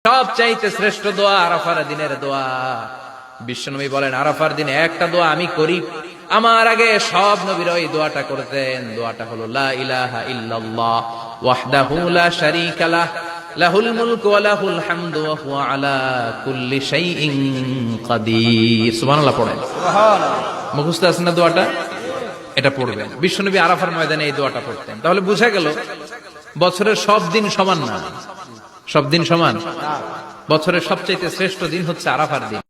সবচাইতে শ্রেষ্ঠ দোয়া আরাফার দিনের দোয়া। বিশ্বনবী বলেন, আরাফার দিনে একটা দোয়া আমি করি, আমার আগে সব নবীরা এই দোয়াটা করতেন। দোয়াটা হলো লা ইলাহা ইল্লাল্লাহ ওয়াহদাহু লা শারীকা লাহ লাহুল মুলকু ওয়া লাহুল হামদু ওয়া হুয়া আলা কুল্লি শাইইন কাদির। সুবহানাল্লাহ পড়েন। সুবহানাল্লাহ। মুখস্থ আছে না দোয়াটা? এটা পড়বেন। বিশ্বনবী আরাফার ময়দানে এই দোয়াটা পড়তেন। তাহলে বোঝা গেল বছরের সব দিন সমান না। সব দিন সমান? বছরের সবচেয়ে শ্রেষ্ঠ দিন হচ্ছে আরাফার দিন।